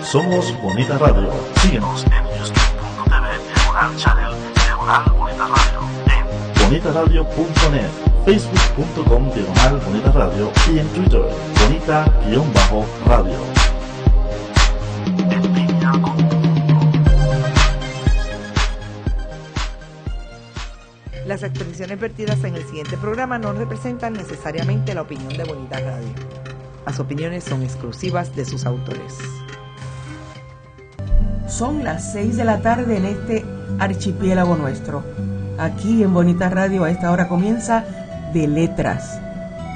Somos Bonita Radio. Síguenos en youtube.tv/channel Bonita Radio, en bonitaradio.net, facebook.com/Bonita Radio y en Twitter Bonita-Radio. En línea con tu mundo. Las expresiones vertidas en el siguiente programa no representan necesariamente la opinión de Bonita Radio. Las opiniones son exclusivas de sus autores. Son las 6 de la tarde en este archipiélago nuestro. Aquí en Bonita Radio a esta hora comienza De Letras,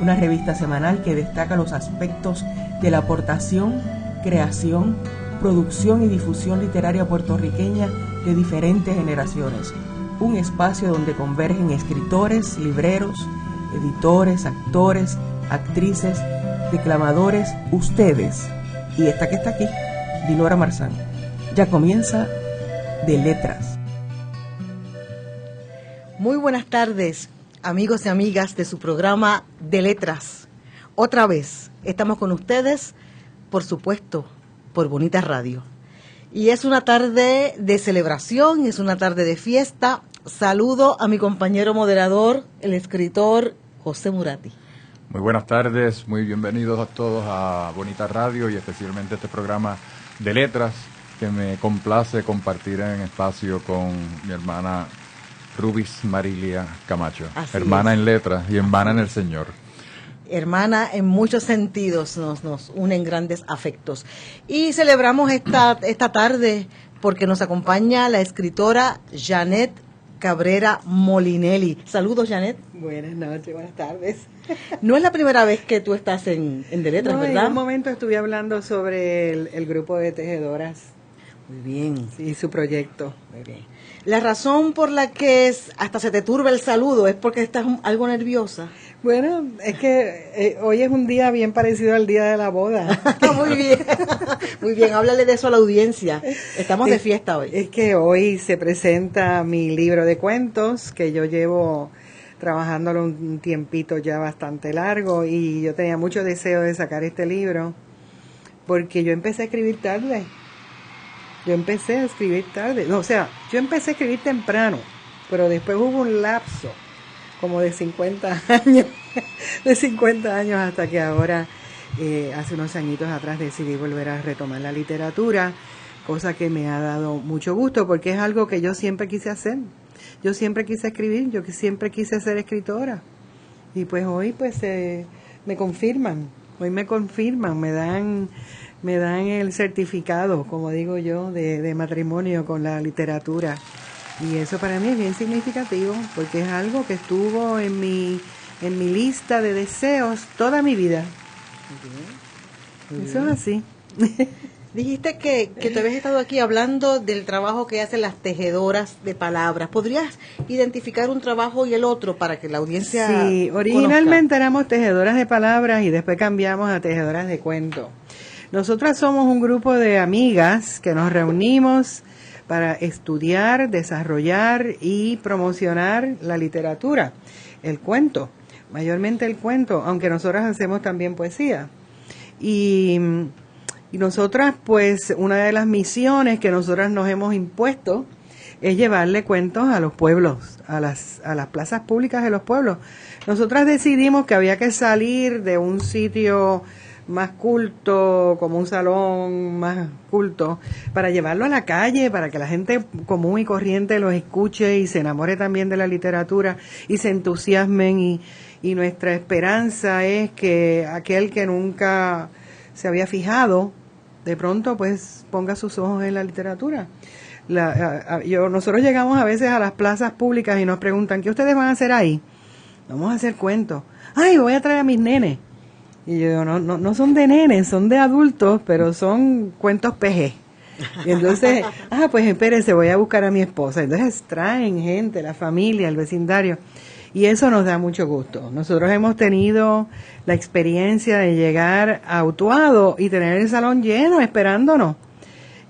una revista semanal que destaca los aspectos de la aportación, creación, producción y difusión literaria puertorriqueña de diferentes generaciones. Un espacio donde convergen escritores, libreros, editores, actores, actrices, declamadores, ustedes y esta que está aquí, Dinora Marzán. Ya comienza De Letras. Muy buenas tardes, amigos y amigas de su programa De Letras. Otra vez estamos con ustedes, por supuesto, por Bonita Radio. Y es una tarde de celebración, es una tarde de fiesta. Saludo a mi compañero moderador, el escritor José Murati. Muy buenas tardes, muy bienvenidos a todos a Bonita Radio y especialmente este programa de letras que me complace compartir en espacio con mi hermana Rubis Marilia Camacho. Así hermana es. En letras y hermana en el Señor. Hermana en muchos sentidos, nos unen grandes afectos. Y celebramos esta tarde porque nos acompaña la escritora Janet Cabrera Molinelli. Saludos, Janet. Buenas noches, buenas tardes. No es la primera vez que tú estás en De Letras, no, ¿verdad? En un momento estuve hablando sobre el grupo de tejedoras. Muy bien. Sí, su proyecto. Muy bien. La razón por la que hasta se te turba el saludo es porque estás algo nerviosa. Bueno, es que hoy es un día bien parecido al día de la boda. Muy bien, muy bien, háblale de eso a la audiencia. Estamos de fiesta hoy. Es que hoy se presenta mi libro de cuentos, que yo llevo trabajándolo un tiempito ya bastante largo, y yo tenía mucho deseo de sacar este libro, porque yo empecé a escribir tarde. Yo empecé a escribir temprano, pero después hubo un lapso como de 50 años, hasta que ahora, hace unos añitos atrás, decidí volver a retomar la literatura, cosa que me ha dado mucho gusto, porque es algo que yo siempre quise hacer. Yo siempre quise escribir, yo siempre quise ser escritora. Y pues hoy me confirman, me dan el certificado, como digo yo, de matrimonio con la literatura. Y eso para mí es bien significativo, porque es algo que estuvo en mi lista de deseos toda mi vida. Eso es así. Dijiste que tú habías estado aquí hablando del trabajo que hacen las tejedoras de palabras. ¿Podrías identificar un trabajo y el otro para que la audiencia Sí, originalmente éramos tejedoras de palabras y después cambiamos a tejedoras de cuentos. Nosotras somos un grupo de amigas que nos reunimos para estudiar, desarrollar y promocionar la literatura, el cuento, mayormente el cuento, aunque nosotras hacemos también poesía. Y nosotras, pues, una de las misiones que nosotras nos hemos impuesto es llevarle cuentos a los pueblos, a las plazas públicas de los pueblos. Nosotras decidimos que había que salir de un sitio más culto, como un salón más culto, para llevarlo a la calle, para que la gente común y corriente los escuche y se enamore también de la literatura y se entusiasmen, y nuestra esperanza es que aquel que nunca se había fijado, de pronto pues ponga sus ojos en la literatura. Nosotros llegamos a veces a las plazas públicas y nos preguntan, ¿qué ustedes van a hacer ahí? Vamos a hacer cuentos. ¡Ay, voy a traer a mis nenes! Y yo digo, no son de nenes, son de adultos, pero son cuentos PG. Y entonces, pues espérense, voy a buscar a mi esposa. Entonces traen gente, la familia, el vecindario. Y eso nos da mucho gusto. Nosotros hemos tenido la experiencia de llegar a Utuado y tener el salón lleno esperándonos.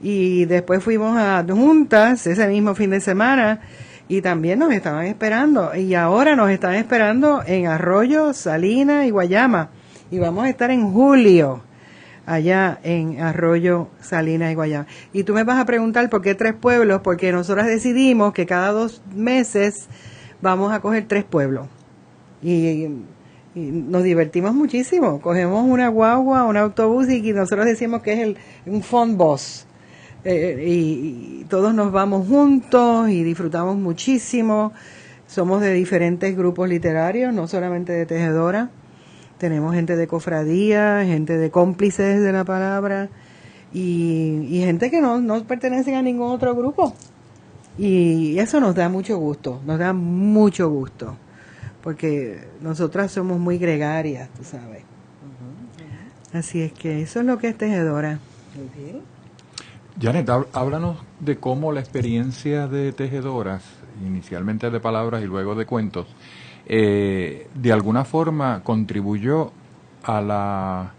Y después fuimos juntas ese mismo fin de semana y también nos estaban esperando. Y ahora nos están esperando en Arroyo, Salinas y Guayama. Y vamos a estar en julio allá en Arroyo, Salinas y Guayama. Y tú me vas a preguntar por qué 3 pueblos, porque nosotras decidimos que cada 2 meses vamos a coger 3 pueblos. Y nos divertimos muchísimo. Cogemos una guagua, un autobús y nosotros decimos que es un fun bus. Y todos nos vamos juntos y disfrutamos muchísimo. Somos de diferentes grupos literarios, no solamente de tejedora. Tenemos gente de cofradía, gente de cómplices de la palabra y gente que no pertenecen a ningún otro grupo. Y eso nos da mucho gusto, porque nosotras somos muy gregarias, tú sabes. Así es que eso es lo que es tejedora. Muy bien. Janet, háblanos de cómo la experiencia de tejedoras, inicialmente de palabras y luego de cuentos, de alguna forma contribuyó a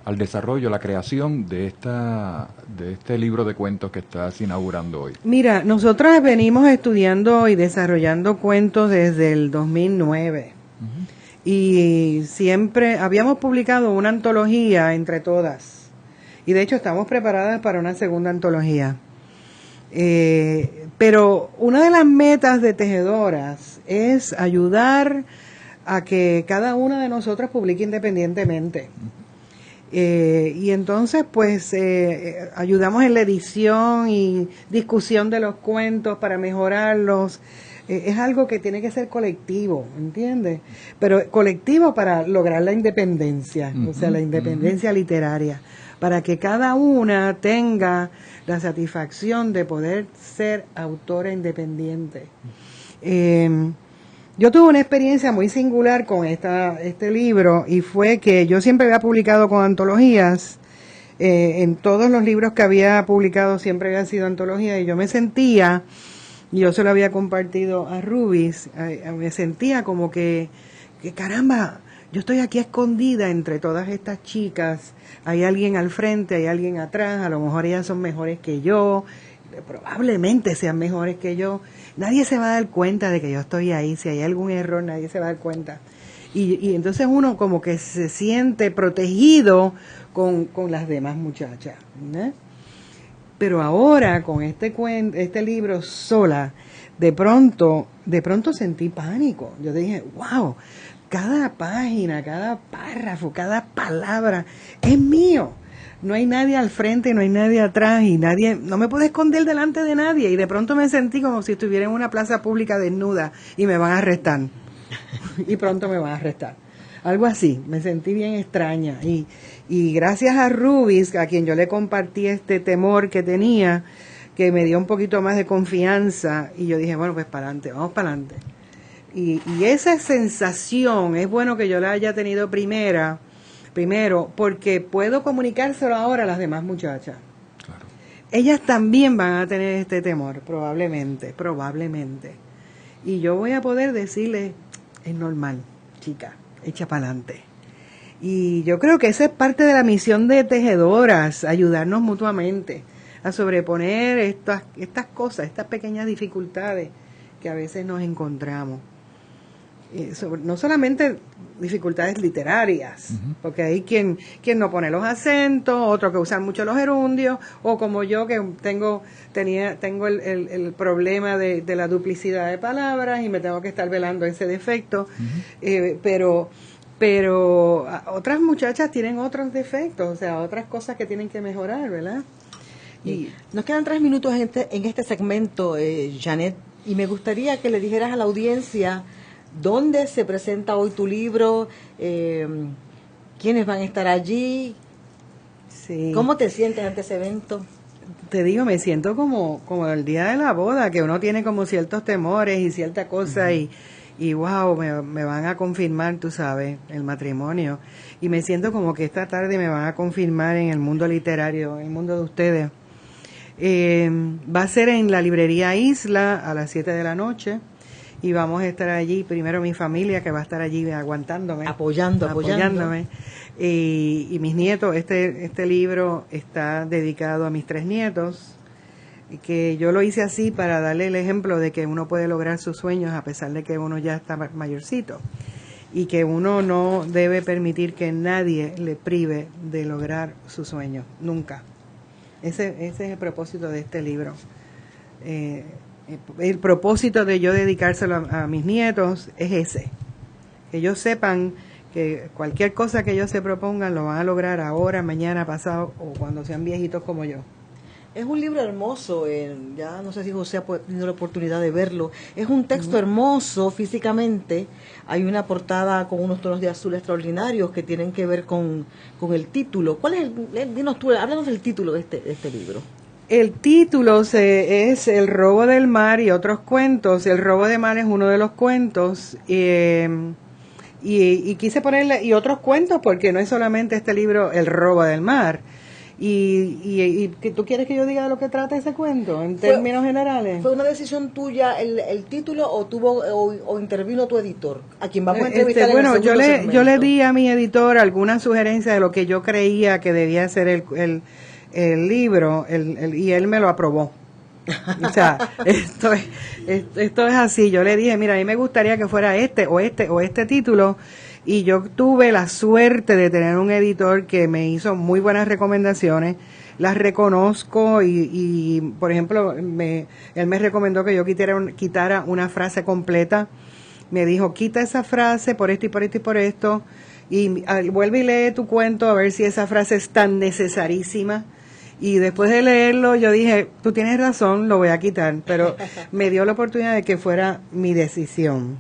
al desarrollo, a la creación de este libro de cuentos que estás inaugurando hoy. Mira, nosotras venimos estudiando y desarrollando cuentos desde el 2009. Y siempre habíamos publicado una antología entre todas. Y de hecho estamos preparadas para una segunda antología. Pero una de las metas de Tejedoras es ayudar a que cada una de nosotras publique independientemente. Y entonces pues ayudamos en la edición y discusión de los cuentos para mejorarlos. Es algo que tiene que ser colectivo, ¿entiendes? Pero colectivo para lograr la independencia, o sea, la independencia literaria, para que cada una tenga la satisfacción de poder ser autora independiente. Yo tuve una experiencia muy singular con este libro y fue que yo siempre había publicado con antologías. En todos los libros que había publicado siempre había sido antología y yo me sentía, yo se lo había compartido a Rubis, me sentía como que caramba, yo estoy aquí escondida entre todas estas chicas, hay alguien al frente, hay alguien atrás, a lo mejor ellas son mejores que yo, probablemente sean mejores que yo, nadie se va a dar cuenta de que yo estoy ahí, si hay algún error nadie se va a dar cuenta. Y entonces uno como que se siente protegido con las demás muchachas, ¿no? Pero ahora con este libro sola, de pronto sentí pánico. Yo dije, wow, cada página, cada párrafo, cada palabra es mío. No hay nadie al frente, no hay nadie atrás y no me puedo esconder delante de nadie. Y de pronto me sentí como si estuviera en una plaza pública desnuda y me van a arrestar. Y pronto me van a arrestar. Algo así, me sentí bien extraña. Y gracias a Rubis, a quien yo le compartí este temor que tenía, que me dio un poquito más de confianza, y yo dije, bueno, pues para adelante, vamos para adelante. Y esa sensación, es bueno que yo la haya tenido primero, porque puedo comunicárselo ahora a las demás muchachas. Claro. Ellas también van a tener este temor, probablemente. Y yo voy a poder decirles, es normal, chica, echa para adelante. Y yo creo que esa es parte de la misión de Tejedoras, ayudarnos mutuamente a sobreponer estas cosas, estas pequeñas dificultades que a veces nos encontramos. No solamente dificultades literarias, porque hay quien no pone los acentos, otro que usan mucho los gerundios, o como yo que tengo el problema de la duplicidad de palabras y me tengo que estar velando ese defecto, pero otras muchachas tienen otros defectos, o sea, otras cosas que tienen que mejorar, ¿verdad? Y nos quedan 3 minutos en este segmento, Janet, y me gustaría que le dijeras a la audiencia dónde se presenta hoy tu libro, quiénes van a estar allí, Sí. ¿Cómo te sientes ante ese evento? Te digo, me siento como el día de la boda, que uno tiene como ciertos temores y cierta cosa y wow, me van a confirmar, tú sabes, el matrimonio. Y me siento como que esta tarde me van a confirmar en el mundo literario, en el mundo de ustedes. Va a ser en la librería Isla a las 7 de la noche y vamos a estar allí, primero mi familia que va a estar allí aguantándome. Apoyándome. Y mis nietos, este libro está dedicado a mis 3 nietos, que yo lo hice así para darle el ejemplo de que uno puede lograr sus sueños a pesar de que uno ya está mayorcito. y que uno no debe permitir que nadie le prive de lograr su sueño, nunca. Ese es el propósito de este libro. El propósito de yo dedicárselo a mis nietos es ese, que ellos sepan que cualquier cosa que ellos se propongan lo van a lograr ahora, mañana, pasado o cuando sean viejitos como yo. Es un libro hermoso, ya no sé si José ha tenido la oportunidad de verlo. Es un texto hermoso físicamente. Hay una portada con unos tonos de azul extraordinarios que tienen que ver con el título. ¿Cuál es dinos tú, háblanos del título de este libro. El título es El robo del mar y otros cuentos. El robo del mar es uno de los cuentos. Y quise ponerle y otros cuentos porque no es solamente este libro El robo del mar. Y que tú quieres que yo diga de lo que trata ese cuento en términos generales. ¿Fue una decisión tuya el título o intervino tu editor, a quien vamos a entrevistar en el segundo segmento? Yo le di a mi editor alguna sugerencia de lo que yo creía que debía ser el libro y él me lo aprobó. O sea, esto es así. Yo le dije, mira, a mí me gustaría que fuera este título. Y yo tuve la suerte de tener un editor que me hizo muy buenas recomendaciones, las reconozco y por ejemplo, él me recomendó que yo quitara una frase completa, me dijo, quita esa frase por esto y por esto y por esto, y vuelve y lee tu cuento a ver si esa frase es tan necesarísima. Y después de leerlo yo dije, tú tienes razón, lo voy a quitar, pero me dio la oportunidad de que fuera mi decisión.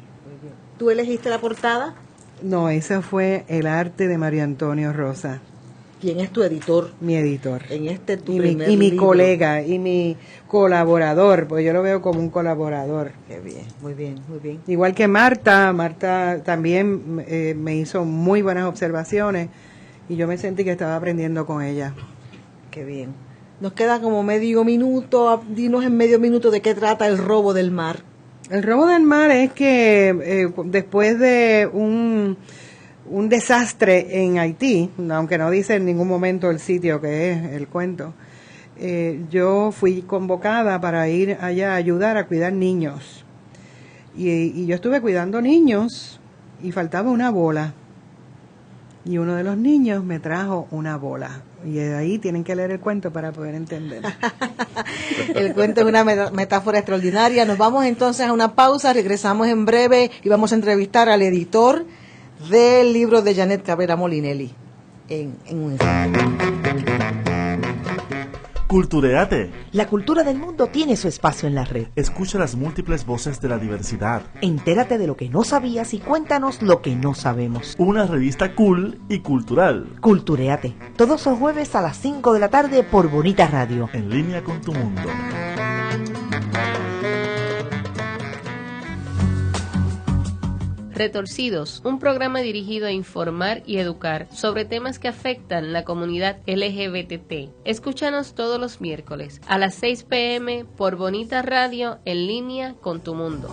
¿Tú elegiste la portada? No, ese fue el arte de Mario Antonio Rosa. ¿Quién es tu editor? Mi editor. En tu primer mi libro. Colega y mi colaborador, pues yo lo veo como un colaborador. Qué bien, muy bien, muy bien. Igual que Marta también me hizo muy buenas observaciones y yo me sentí que estaba aprendiendo con ella. Qué bien. Nos queda como medio minuto, dinos en medio minuto de qué trata El robo del mar. El robo del mar es que después de un desastre en Haití, aunque no dice en ningún momento el sitio que es el cuento, yo fui convocada para ir allá a ayudar a cuidar niños. Y yo estuve cuidando niños y faltaba una bola. Y uno de los niños me trajo una bola. Y ahí tienen que leer el cuento para poder entender. El cuento es una metáfora extraordinaria. Nos vamos entonces a una pausa, regresamos en breve y vamos a entrevistar al editor del libro de Janet Cabrera Molinelli en un instante. Cultureate. La cultura del mundo tiene su espacio en la red. Escucha las múltiples voces de la diversidad. Entérate de lo que no sabías y cuéntanos lo que no sabemos. Una revista cool y cultural. Cultureate, todos los jueves a las 5 de la tarde por Bonita Radio. En línea con tu mundo. Retorcidos, un programa dirigido a informar y educar sobre temas que afectan la comunidad LGBT. Escúchanos todos los miércoles a las 6 p.m. por Bonita Radio en línea con tu mundo.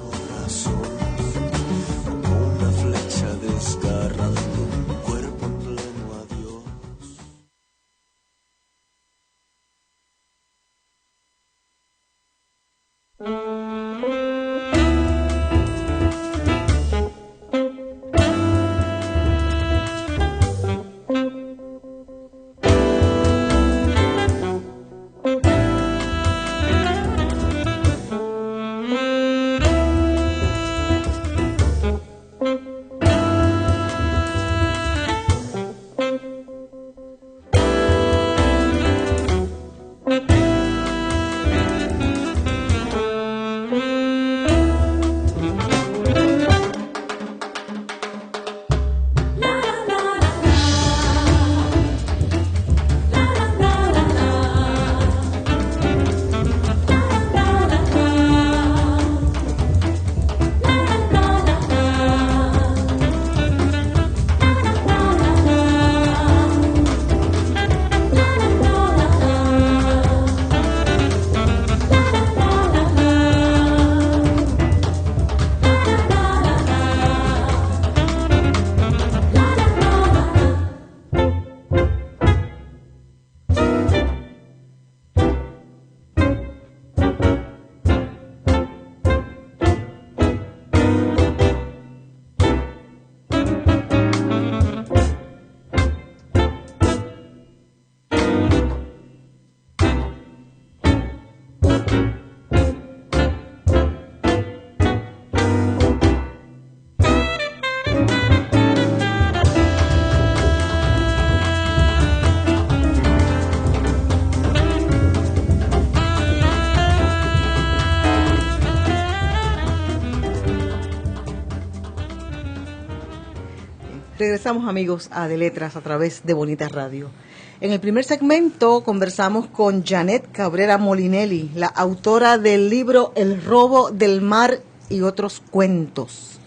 Regresamos, amigos, a De Letras a través de Bonita Radio. En el primer segmento conversamos con Janet Cabrera Molinelli, la autora del libro El robo del mar y otros cuentos.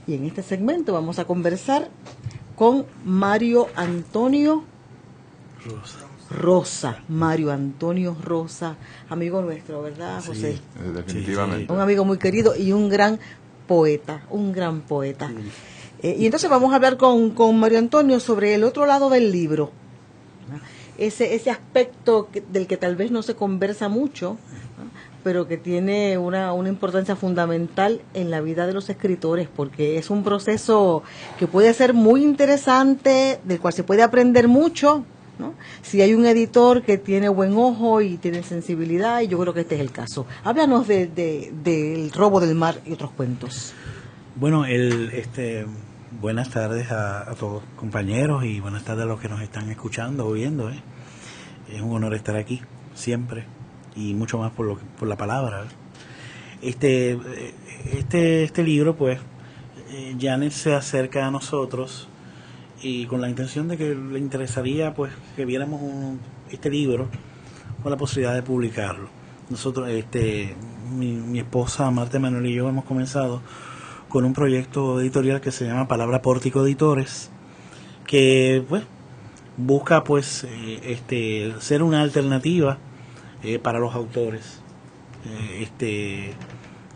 Y en este segmento vamos a conversar con Mario Antonio Rosa. Mario Antonio Rosa, amigo nuestro, ¿verdad, José? Sí, definitivamente. Un amigo muy querido y un gran poeta, un gran poeta. Y entonces vamos a hablar con Mario Antonio sobre el otro lado del libro, ¿no? Ese aspecto del que tal vez no se conversa mucho, ¿no? Pero que tiene una importancia fundamental en la vida de los escritores, porque es un proceso que puede ser muy interesante, del cual se puede aprender mucho, ¿no? Si hay un editor que tiene buen ojo y tiene sensibilidad, y yo creo que este es el caso. Háblanos del robo del mar y otros cuentos. Bueno, buenas tardes a todos compañeros y buenas tardes a los que nos están escuchando o viendo. Es un honor estar aquí siempre y mucho más por la palabra. Este libro, pues, Janet se acerca a nosotros y con la intención de que le interesaría, pues, que viéramos este libro con la posibilidad de publicarlo. Nosotros, mi esposa Marta Emanuel y yo hemos comenzado con un proyecto editorial que se llama Palabra Pórtico Editores, que, pues, busca, pues, ser una alternativa para los autores.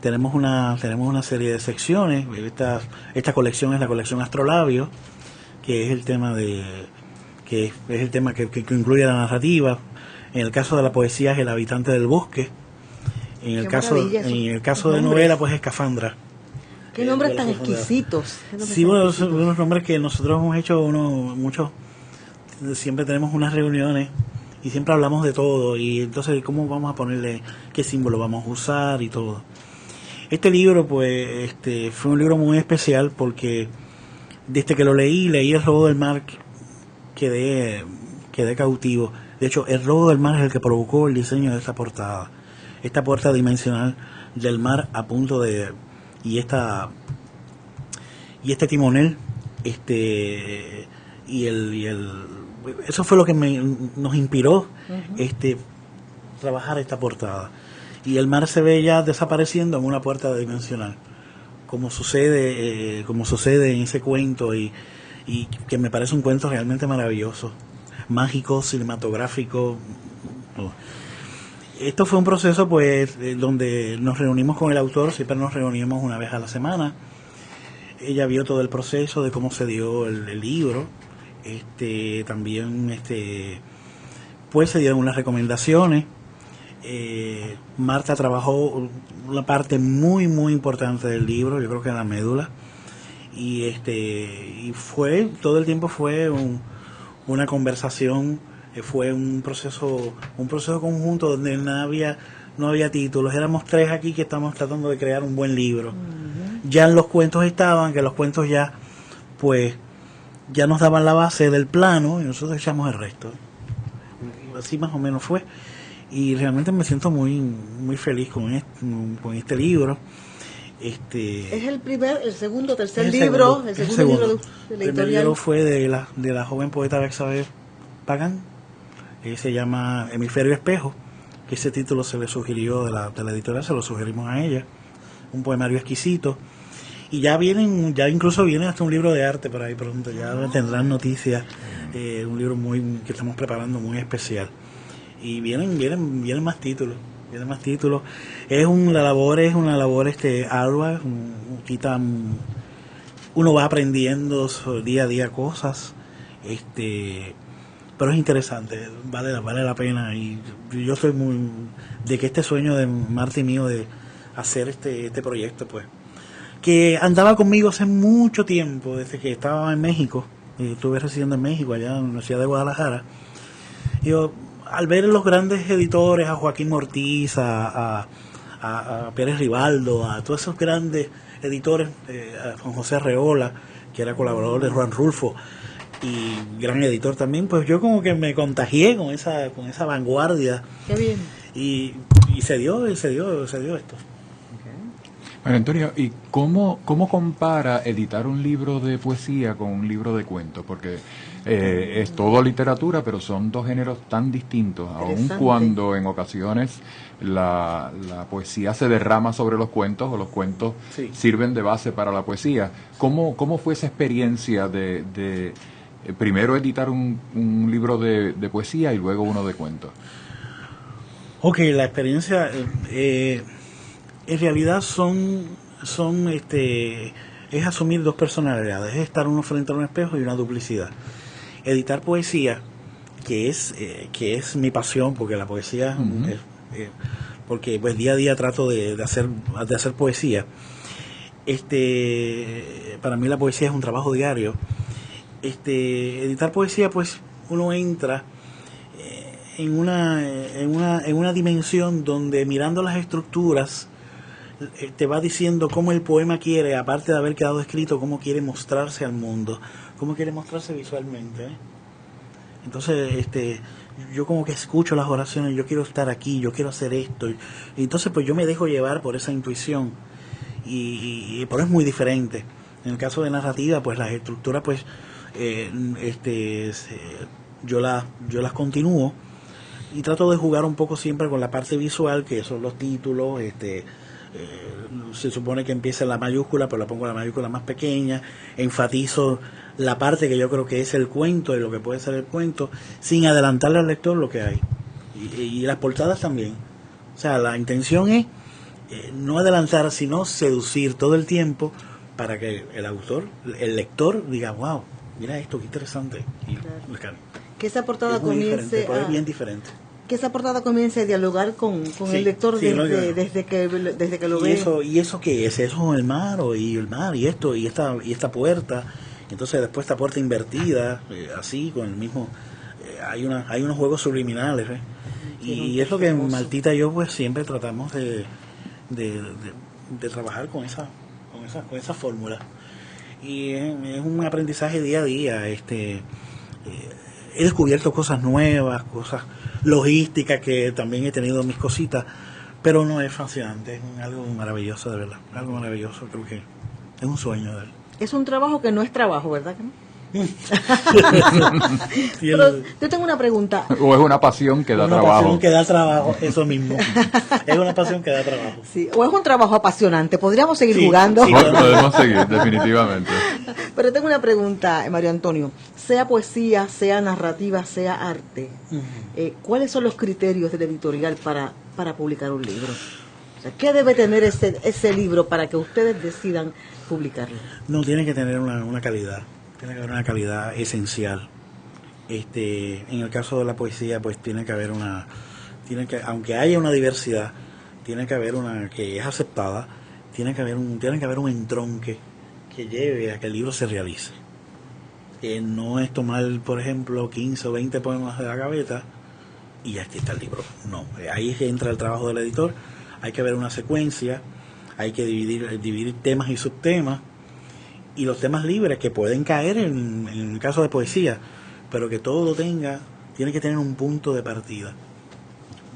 Tenemos una serie de secciones. Esta colección es la colección Astrolabio, que es el tema que incluye la narrativa. En el caso de la poesía es El habitante del bosque. En el caso de novela, pues, Escafandra. Qué nombres tan exquisitos. Sí, bueno, son unos nombres que nosotros hemos hecho muchos. Siempre tenemos unas reuniones y siempre hablamos de todo, y entonces cómo vamos a ponerle, qué símbolo vamos a usar y todo. Este libro, pues, fue un libro muy especial porque desde que lo leí El robo del mar, quedé cautivo. De hecho, El robo del mar es el que provocó el diseño de esta portada. Esta puerta dimensional del mar a punto de... Y este timonel, eso fue lo que nos inspiró, trabajar esta portada. Y el mar se ve ya desapareciendo en una puerta dimensional, como sucede en ese cuento, y que me parece un cuento realmente maravilloso, mágico, cinematográfico. Esto fue un proceso, pues, donde nos reunimos con el autor. Siempre nos reunimos una vez a la semana. Ella vio todo el proceso de cómo se dio el libro. También, pues, se dieron unas recomendaciones. Marta trabajó una parte muy, muy importante del libro, yo creo que la médula. Y todo el tiempo fue una conversación. Fue un proceso conjunto donde no había títulos. Éramos tres aquí que estamos tratando de crear un buen libro. Uh-huh. Ya los cuentos estaban, que los cuentos ya, pues, ya nos daban la base del plano y nosotros echamos el resto. Así más o menos fue. Y realmente me siento muy, muy feliz con este libro. Es el tercer libro de la editorial. El primer libro fue de la joven poeta Bexabe Pagan. Se llama Hemisferio Espejo, que ese título se le sugirió de la editorial, se lo sugerimos a ella, un poemario exquisito, y ya incluso viene hasta un libro de arte por ahí pronto, ya tendrán noticias, un libro que estamos preparando muy especial, y vienen más títulos, la labor es una labor ardua, uno va aprendiendo día a día cosas, pero es interesante, vale la pena, y yo estoy muy de que este sueño de Marta y mío de hacer este proyecto, pues, que andaba conmigo hace mucho tiempo, desde que estaba en México, estuve residiendo en México, allá en la Universidad de Guadalajara. Yo, al ver los grandes editores, a Joaquín Ortiz, a Pérez Ribaldo, a todos esos grandes editores, a Juan José Arreola, que era colaborador de Juan Rulfo, y gran editor también, pues yo como que me contagié con esa vanguardia. Qué bien. Y se dio esto. Okay. Bueno, Antonio, ¿y cómo compara editar un libro de poesía con un libro de cuentos? Porque es todo literatura, pero son dos géneros tan distintos, aun cuando en ocasiones la poesía se derrama sobre los cuentos o los cuentos sirven de base para la poesía. ¿Cómo fue esa experiencia de primero editar un libro de poesía y luego uno de cuentos? Ok, la experiencia en realidad es asumir dos personalidades, es estar uno frente a un espejo y una duplicidad. Editar poesía, que es mi pasión, porque la poesía porque pues día a día trato de hacer poesía. Para mí la poesía es un trabajo diario. Editar poesía, pues uno entra en una dimensión donde, mirando las estructuras, te va diciendo cómo el poema quiere, aparte de haber quedado escrito, cómo quiere mostrarse al mundo, cómo quiere mostrarse visualmente. Entonces, yo como que escucho las oraciones, yo quiero estar aquí, yo quiero hacer esto, y entonces pues yo me dejo llevar por esa intuición, y pero es muy diferente. En el caso de narrativa, pues las estructuras, pues yo las continúo y trato de jugar un poco siempre con la parte visual, que son los títulos. Se supone que empieza en la mayúscula, pero la pongo en la mayúscula más pequeña, enfatizo la parte que yo creo que es el cuento y lo que puede ser el cuento, sin adelantarle al lector lo que hay, y las portadas también. O sea, la intención es no adelantar, sino seducir todo el tiempo para que el lector diga, wow, mira esto, qué interesante. Y, claro, que esa portada comience es bien diferente. Que esa portada comience a dialogar con el lector desde que lo ve. ¿Y eso qué es? Eso es el mar, y esto, y esta puerta. Entonces después esta puerta invertida, así, con el mismo... hay unos juegos subliminales, y es lo que Martita y yo pues siempre tratamos de trabajar con esa fórmula. Y es un aprendizaje día a día. He descubierto cosas nuevas, cosas logísticas, que también he tenido mis cositas, pero no, es fascinante, es algo maravilloso, de verdad, algo maravilloso. Creo que es un sueño de él. Es un trabajo que no es trabajo, ¿verdad que no? Pero yo tengo una pregunta. ¿O es una pasión que da trabajo? Una pasión que da trabajo, eso mismo. Es una pasión que da trabajo. Sí, o es un trabajo apasionante. Podríamos seguir jugando. Sí, podemos seguir, definitivamente. Pero tengo una pregunta, Mario Antonio. Sea poesía, sea narrativa, sea arte, ¿cuáles son los criterios del editorial para publicar un libro? O sea, ¿qué debe tener ese libro para que ustedes decidan publicarlo? No, tiene que tener una calidad. Tiene que haber una calidad esencial. En el caso de la poesía, pues tiene que haber aunque haya una diversidad, tiene que haber una que es aceptada, tiene que haber un entronque que lleve a que el libro se realice. No es tomar, por ejemplo, 15 o 20 poemas de la gaveta y ya está el libro. No, ahí es que entra el trabajo del editor. Hay que ver una secuencia, hay que dividir temas y subtemas, y los temas libres que pueden caer en el caso de poesía, pero que todo tiene que tener un punto de partida.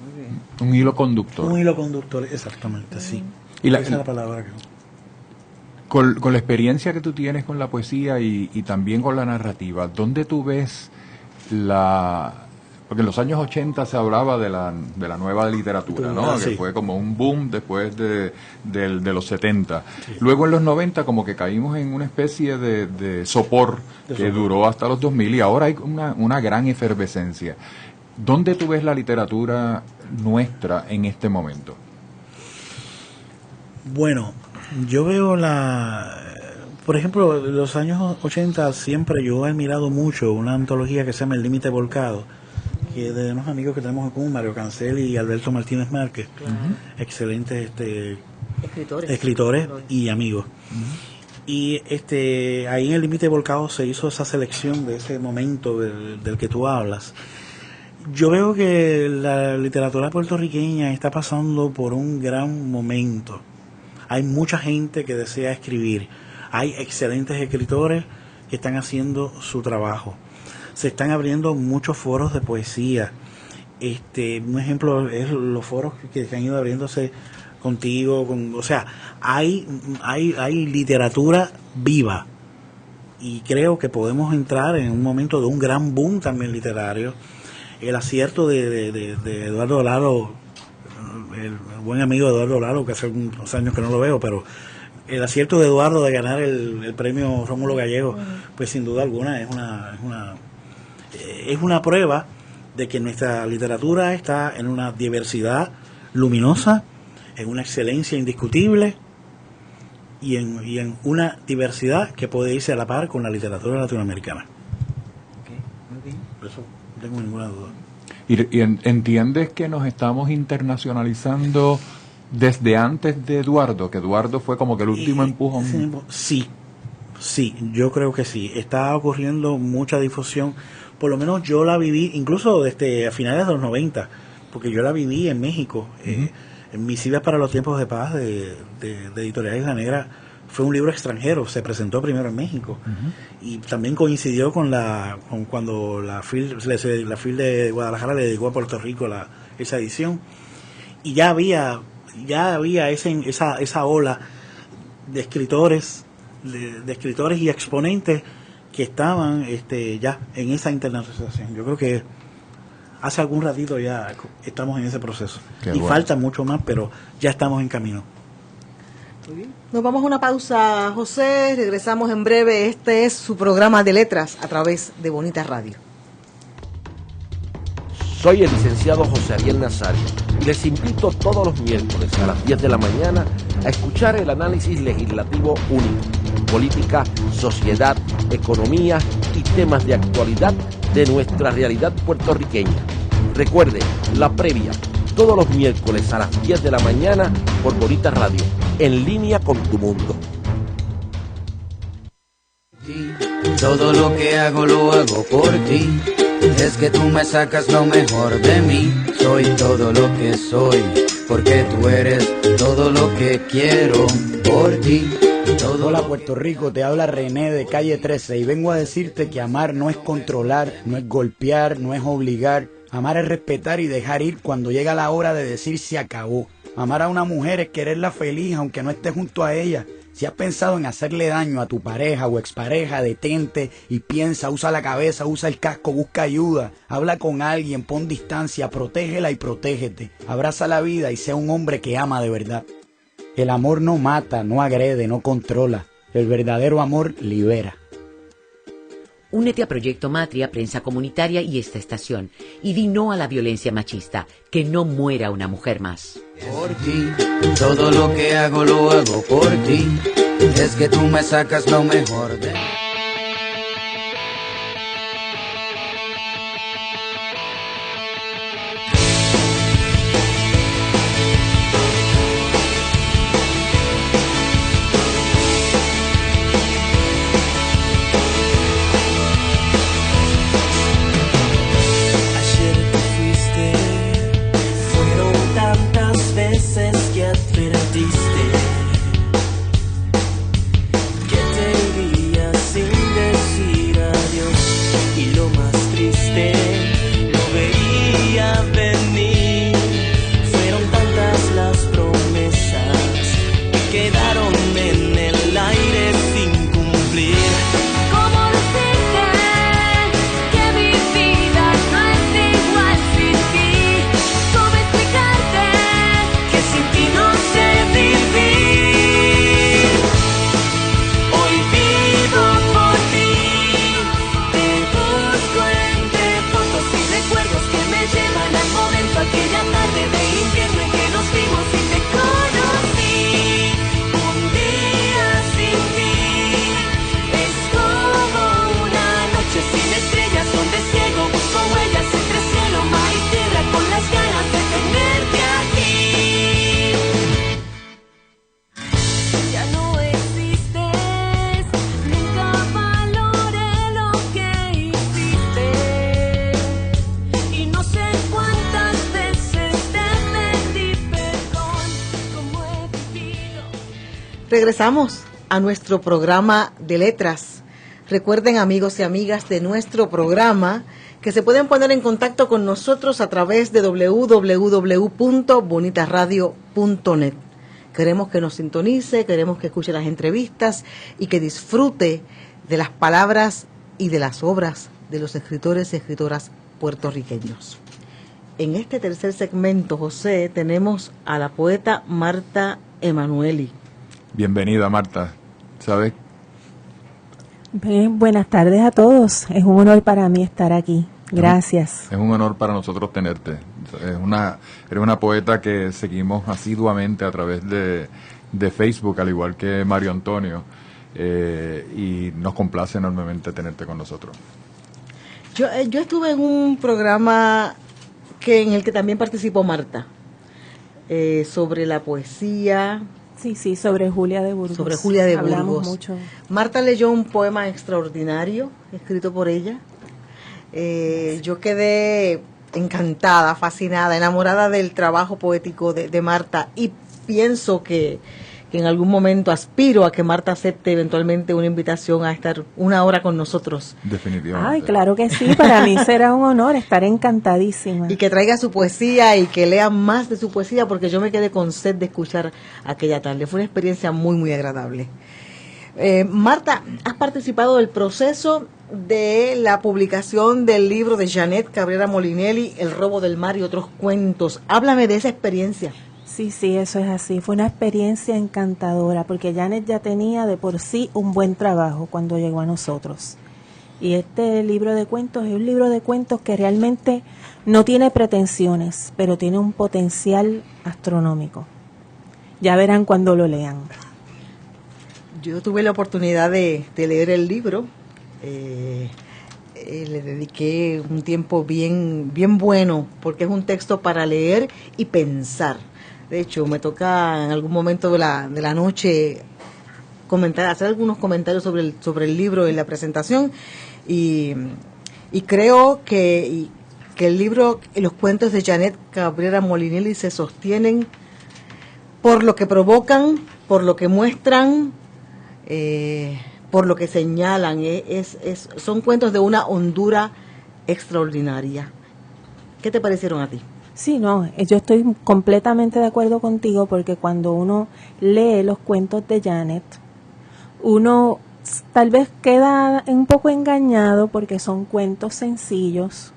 Muy bien. Un hilo conductor. Un hilo conductor, exactamente, sí. Y esa es la palabra que... Con la experiencia que tú tienes con la poesía y también con la narrativa, ¿dónde tú ves porque en los años 80 se hablaba de la nueva literatura, ¿no? Sí. Que fue como un boom después de los 70. Sí. Luego en los 90 como que caímos en una especie de sopor que duró hasta los 2000, y ahora hay una gran efervescencia. ¿Dónde tú ves la literatura nuestra en este momento? Bueno, yo veo por ejemplo, en los años 80 siempre yo he admirado mucho una antología que se llama El Límite Volcado, que es de unos amigos que tenemos en común, Mario Cancel y Alberto Martínez Márquez, excelentes escritores y amigos. Y ahí en El Límite Volcado se hizo esa selección de ese momento del que tú hablas. Yo veo que la literatura puertorriqueña está pasando por un gran momento. Hay mucha gente que desea escribir. Hay excelentes escritores que están haciendo su trabajo. Se están abriendo muchos foros de poesía. Un ejemplo es los foros que han ido abriéndose contigo, o sea, hay literatura viva, y creo que podemos entrar en un momento de un gran boom también literario. El acierto de Eduardo Lalo, el buen amigo Eduardo Lalo, que hace unos años que no lo veo, pero el acierto de Eduardo de ganar el premio Rómulo Gallego, pues sin duda alguna es una prueba de que nuestra literatura está en una diversidad luminosa, en una excelencia indiscutible y en una diversidad que puede irse a la par con la literatura latinoamericana. Por eso no tengo ninguna duda. ¿Y entiendes que nos estamos internacionalizando desde antes de Eduardo? Que Eduardo fue como que el último empujón. Sí, yo creo que sí. Está ocurriendo mucha difusión. Por lo menos yo la viví, incluso desde a finales de los 90, porque yo la viví en México. En Misivas para los tiempos de paz de Editorial Isla Negra fue un libro extranjero, se presentó primero en México, y también coincidió con cuando la FIL de Guadalajara le dedicó a Puerto Rico esa edición, y ya había esa ola de escritores y exponentes que estaban ya en esa internacionalización. Yo creo que hace algún ratito ya estamos en ese proceso. Qué y bueno. Falta mucho más, pero ya estamos en camino. Muy bien. Nos vamos a una pausa, José. Regresamos en breve. Este es su programa de letras a través de Bonita Radio. Soy el licenciado José Ariel Nazario y les invito todos los miércoles a las 10 de la mañana a escuchar el análisis legislativo único, política, sociedad, economía y temas de actualidad de nuestra realidad puertorriqueña. Recuerde, la previa, todos los miércoles a las 10 de la mañana por Bonita Radio, en línea con tu mundo. Todo lo que hago lo hago por ti. Es que tú me sacas lo mejor de mí. Soy todo lo que soy, porque tú eres todo lo que quiero por ti. Hola Puerto Rico, te habla René de Calle 13 y vengo a decirte que amar no es controlar, no es golpear, no es obligar. Amar es respetar y dejar ir cuando llega la hora de decir se acabó. Amar a una mujer es quererla feliz aunque no estés junto a ella. Si has pensado en hacerle daño a tu pareja o expareja, detente y piensa, usa la cabeza, usa el casco, busca ayuda, habla con alguien, pon distancia, protégela y protégete. Abraza la vida y sea un hombre que ama de verdad. El amor no mata, no agrede, no controla. El verdadero amor libera. Únete a Proyecto Matria, Prensa Comunitaria y esta estación. Y di no a la violencia machista. Que no muera una mujer más. Por ti, todo lo que hago lo hago por ti. Es que tú me sacas lo mejor de mí. Regresamos a nuestro programa de letras. Recuerden, amigos y amigas de nuestro programa, que se pueden poner en contacto con nosotros a través de www.bonitasradio.net. Queremos que nos sintonice, queremos que escuche las entrevistas y que disfrute de las palabras y de las obras de los escritores y escritoras puertorriqueños. En este tercer segmento, José, tenemos a la poeta Marta Emanueli. Bienvenida, Marta. ¿Sabes? Buenas tardes a todos. Es un honor para mí estar aquí. Gracias. Es un honor para nosotros tenerte. Eres una poeta que seguimos asiduamente a través de Facebook, al igual que Mario Antonio, y nos complace enormemente tenerte con nosotros. Yo estuve en un programa en el que también participó Marta, sobre la poesía. Sí, sobre Julia de Burgos. Sobre Julia de Burgos. Hablamos mucho. Marta leyó un poema extraordinario escrito por ella. Yo quedé encantada, fascinada, enamorada del trabajo poético de Marta, y pienso que en algún momento aspiro a que Marta acepte eventualmente una invitación a estar una hora con nosotros. Definitivamente. Ay, claro que sí, para mí será un honor, estar encantadísima. Y que traiga su poesía y que lea más de su poesía, porque yo me quedé con sed de escuchar aquella tarde. Fue una experiencia muy, muy agradable. Marta, has participado del proceso de la publicación del libro de Janet Cabrera Molinelli, El robo del mar y otros cuentos. Háblame de esa experiencia. Sí, eso es así. Fue una experiencia encantadora, porque Janet ya tenía de por sí un buen trabajo cuando llegó a nosotros. Y este libro de cuentos es un libro de cuentos que realmente no tiene pretensiones, pero tiene un potencial astronómico. Ya verán cuando lo lean. Yo tuve la oportunidad de leer el libro. Le dediqué un tiempo bien bueno, porque es un texto para leer y pensar. De hecho, me toca en algún momento de la noche hacer algunos comentarios sobre el libro en la presentación, y creo que el libro y los cuentos de Janet Cabrera Molinelli se sostienen por lo que provocan, por lo que muestran, por lo que señalan. Son cuentos de una hondura extraordinaria. ¿Qué te parecieron a ti? Sí, no, yo estoy completamente de acuerdo contigo, porque cuando uno lee los cuentos de Janet, uno tal vez queda un poco engañado porque son cuentos sencillos,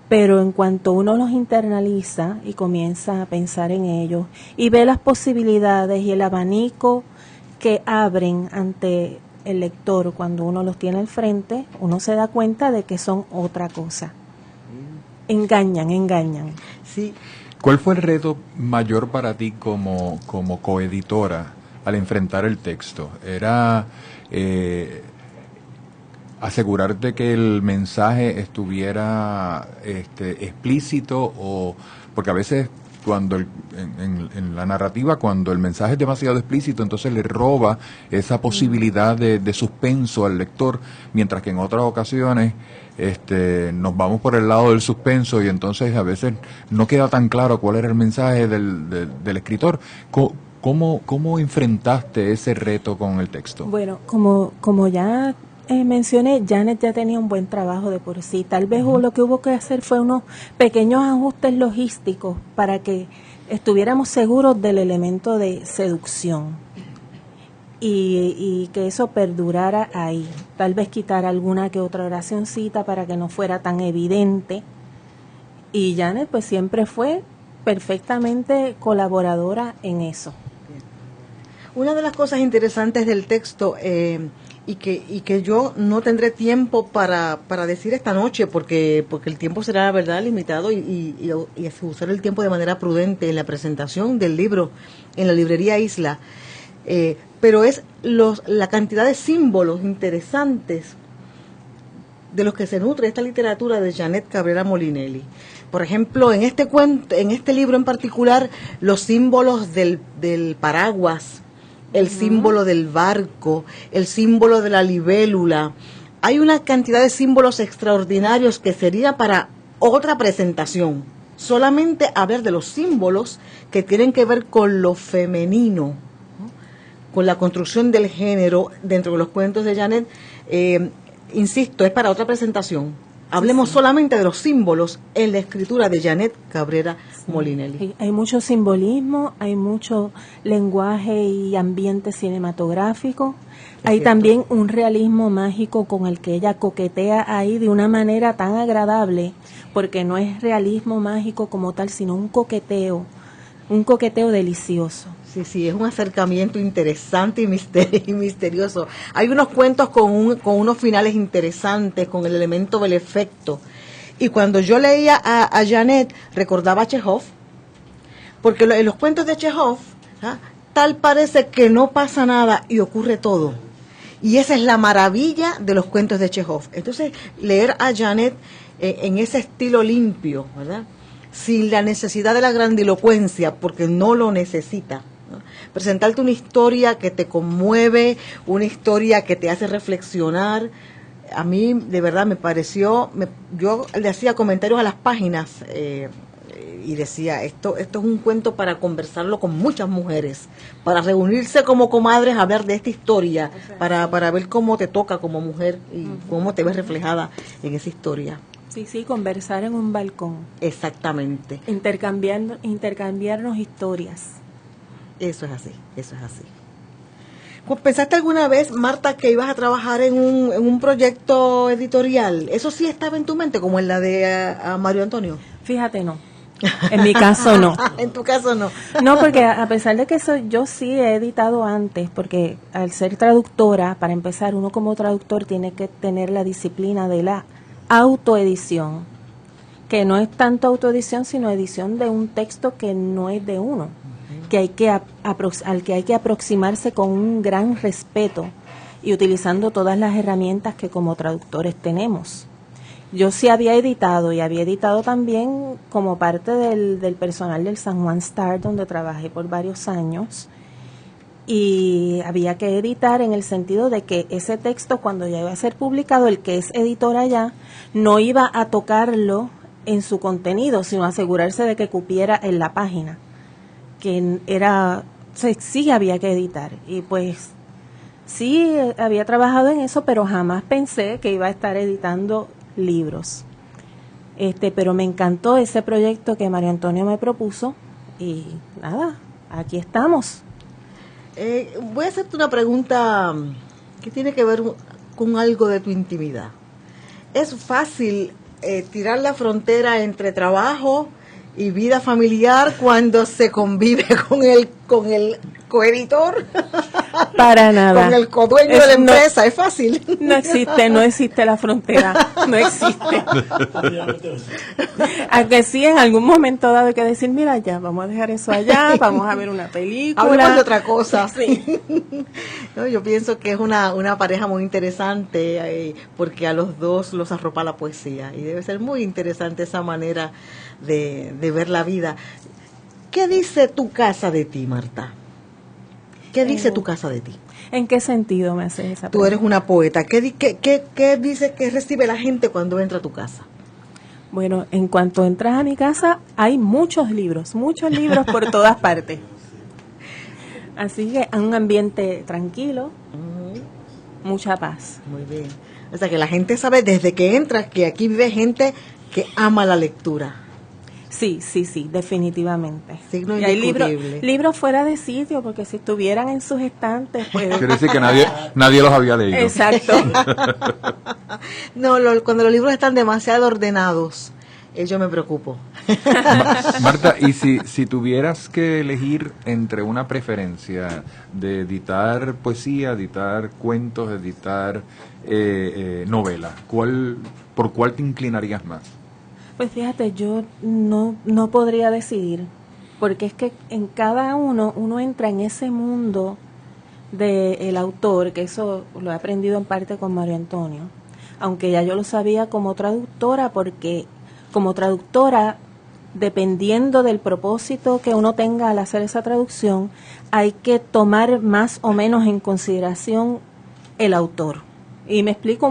pero en cuanto uno los internaliza y comienza a pensar en ellos y ve las posibilidades y el abanico que abren ante el lector cuando uno los tiene al frente, uno se da cuenta de que son otra cosa. Engañan. Sí. ¿Cuál fue el reto mayor para ti como coeditora al enfrentar el texto? ¿Era asegurarte que el mensaje estuviera explícito, o porque a veces cuando en la narrativa, cuando el mensaje es demasiado explícito, entonces le roba esa posibilidad de suspenso al lector, mientras que en otras ocasiones nos vamos por el lado del suspenso y entonces a veces no queda tan claro cuál era el mensaje del escritor? ¿Cómo enfrentaste ese reto con el texto? Bueno, como ya mencioné, Janet ya tenía un buen trabajo de por sí. Tal vez lo que hubo que hacer fue unos pequeños ajustes logísticos para que estuviéramos seguros del elemento de seducción y que eso perdurara ahí. Tal vez quitar alguna que otra oracioncita para que no fuera tan evidente. Y Janet pues siempre fue perfectamente colaboradora en eso. Una de las cosas interesantes del texto, y que yo no tendré tiempo para decir esta noche, porque el tiempo será, la verdad, limitado, y usar el tiempo de manera prudente en la presentación del libro en la librería Isla, pero es la cantidad de símbolos interesantes de los que se nutre esta literatura de Janet Cabrera Molinelli. Por ejemplo, en este libro en particular, los símbolos del paraguas, el símbolo del barco, el símbolo de la libélula. Hay una cantidad de símbolos extraordinarios que sería para otra presentación. Solamente hablar de los símbolos que tienen que ver con lo femenino, ¿no? Con la construcción del género dentro de los cuentos de Janet. Insisto, es para otra presentación. Hablemos solamente de los símbolos en la escritura de Janet Cabrera Molinelli. Hay mucho simbolismo, hay mucho lenguaje y ambiente cinematográfico. Hay también un realismo mágico con el que ella coquetea ahí de una manera tan agradable, porque no es realismo mágico como tal, sino un coqueteo delicioso. Sí, es un acercamiento interesante y misterioso. Hay unos cuentos con unos finales interesantes, con el elemento del efecto. Y cuando yo leía a Janet, recordaba a Chekhov, porque en los cuentos de Chekhov, tal parece que no pasa nada y ocurre todo. Y esa es la maravilla de los cuentos de Chekhov. Entonces, leer a Janet en ese estilo limpio, ¿verdad? Sin la necesidad de la grandilocuencia, porque no lo necesita, ¿no? Presentarte una historia que te conmueve, una historia que te hace reflexionar. A mí, de verdad, me pareció, yo le hacía comentarios a las páginas y decía, esto es un cuento para conversarlo con muchas mujeres, para reunirse como comadres a hablar de esta historia, para ver cómo te toca como mujer y cómo te ves reflejada en esa historia. Sí, conversar en un balcón. Exactamente. Intercambiarnos historias. Eso es así. ¿Pensaste alguna vez, Marta, que ibas a trabajar en un proyecto editorial? ¿Eso sí estaba en tu mente, como en la de Mario Antonio? Fíjate, no. En mi caso, no. En tu caso, no. No, porque a pesar de que yo sí he editado antes, porque al ser traductora, para empezar, uno como traductor tiene que tener la disciplina de la autoedición, que no es tanto autoedición, sino edición de un texto que no es de uno, que hay que al que hay que aproximarse con un gran respeto y utilizando todas las herramientas que como traductores tenemos. Yo sí había editado, y había editado también como parte del personal del San Juan Star, donde trabajé por varios años, y había que editar en el sentido de que ese texto, cuando ya iba a ser publicado, el que es editor allá no iba a tocarlo en su contenido, sino asegurarse de que cupiera en la página, que sí había que editar. Y pues sí había trabajado en eso, pero jamás pensé que iba a estar editando libros. Pero me encantó ese proyecto que Mario Antonio me propuso y nada, aquí estamos. Voy a hacerte una pregunta que tiene que ver con algo de tu intimidad. ¿Es fácil tirar la frontera entre trabajo y vida familiar cuando se convive con el coeditor? Para nada. Con el codueño de la empresa, ¿es fácil? No existe la frontera, no existe. Aunque sí, en algún momento dado hay que decir, mira, ya, vamos a dejar eso allá, vamos a ver una película. Hablemos de otra cosa. Sí. No, yo pienso que es una pareja muy interesante porque a los dos los arropa la poesía y debe ser muy interesante esa manera de ver la vida. ¿Qué dice tu casa de ti, Marta? ¿Qué dice tu casa de ti? ¿En qué sentido me haces esa pregunta? Tú eres una poeta. ¿Qué dice que recibe la gente cuando entra a tu casa? Bueno, en cuanto entras a mi casa, hay muchos libros por todas partes. Así que un ambiente tranquilo, mucha paz. Muy bien. O sea, que la gente sabe desde que entras que aquí vive gente que ama la lectura. Sí, definitivamente. Signo y hay indiscutible. libros fuera de sitio, porque si estuvieran en sus estantes, pues... Quiere decir que nadie los había leído. Exacto. No, cuando los libros están demasiado ordenados, yo me preocupo. Marta, y si tuvieras que elegir entre una preferencia de editar poesía, editar cuentos, editar novela, ¿por cuál te inclinarías más? Pues fíjate, yo no podría decidir, porque es que en cada uno entra en ese mundo del autor, que eso lo he aprendido en parte con Mario Antonio, aunque ya yo lo sabía como traductora, porque como traductora, dependiendo del propósito que uno tenga al hacer esa traducción, hay que tomar más o menos en consideración el autor. Y me explico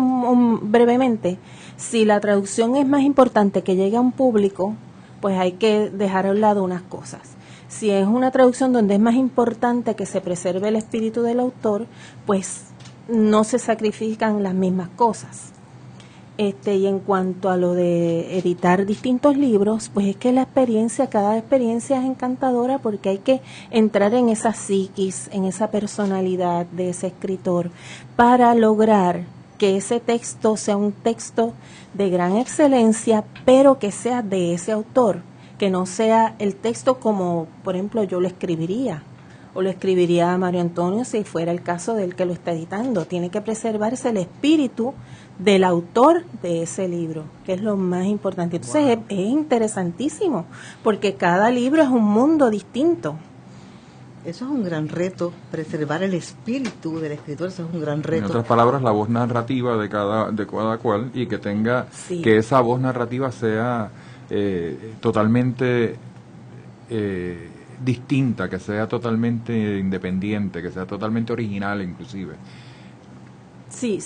brevemente. Si la traducción es más importante que llegue a un público, pues hay que dejar a un lado unas cosas. Si es una traducción donde es más importante que se preserve el espíritu del autor, pues no se sacrifican las mismas cosas. Y en cuanto a lo de editar distintos libros, pues es que cada experiencia es encantadora porque hay que entrar en esa psiquis, en esa personalidad de ese escritor para lograr que ese texto sea un texto de gran excelencia, pero que sea de ese autor, que no sea el texto como, por ejemplo, yo lo escribiría, o lo escribiría Mario Antonio si fuera el caso del que lo está editando. Tiene que preservarse el espíritu del autor de ese libro, que es lo más importante. Entonces es interesantísimo, porque cada libro es un mundo distinto. Eso es un gran reto, preservar el espíritu del escritor, eso es un gran reto. En otras palabras, la voz narrativa de cada cual, y que tenga, sí, que esa voz narrativa sea totalmente distinta, que sea totalmente independiente, que sea totalmente original inclusive. Sí.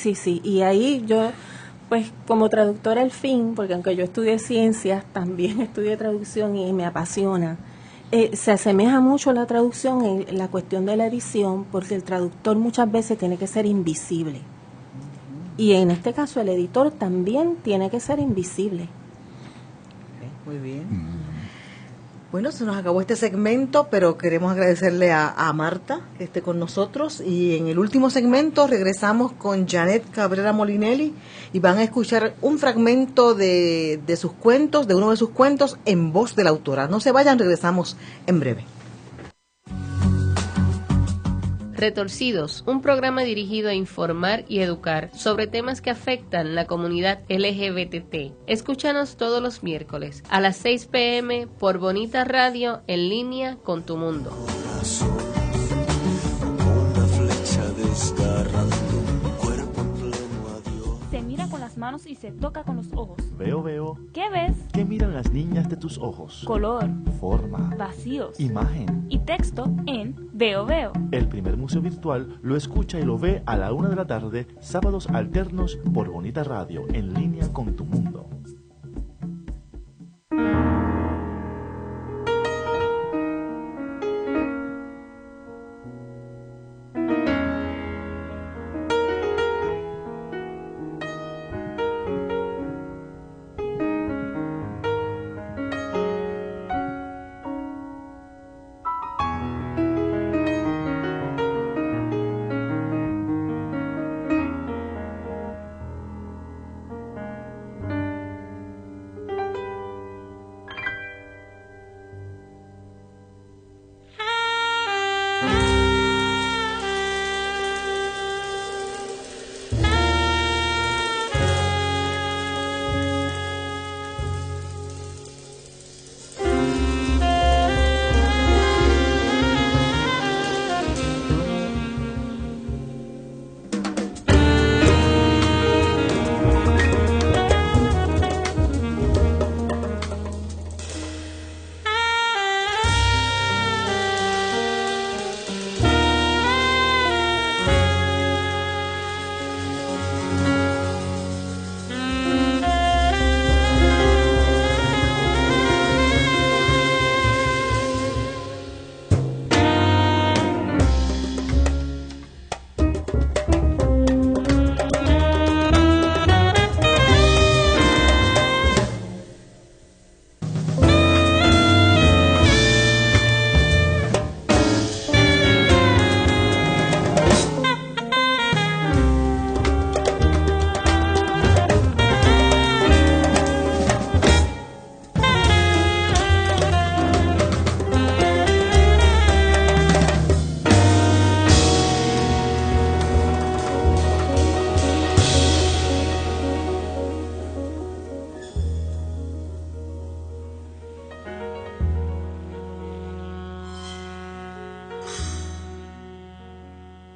Y ahí yo, pues como traductora al fin, porque aunque yo estudié ciencias, también estudié traducción y me apasiona. Se asemeja mucho a la traducción en la cuestión de la edición, porque el traductor muchas veces tiene que ser invisible. Y en este caso el editor también tiene que ser invisible. Muy bien. Bueno, se nos acabó este segmento, pero queremos agradecerle a Marta que esté con nosotros. Y en el último segmento regresamos con Janet Cabrera Molinelli y van a escuchar un fragmento de sus cuentos, de uno de sus cuentos, en voz de la autora. No se vayan, regresamos en breve. Retorcidos, un programa dirigido a informar y educar sobre temas que afectan la comunidad LGBT. Escúchanos todos los miércoles a las 6 p.m. por Bonita Radio, en línea con tu mundo. Se mira con las manos y se toca con los ojos. Veo. ¿Qué ves? ¿Qué miran las niñas de tus ojos? Color, Forma, vacíos, imagen y texto en Veo. El primer museo virtual lo escucha y lo ve a la 1 p.m, sábados alternos por Bonita Radio, en línea con tu mundo.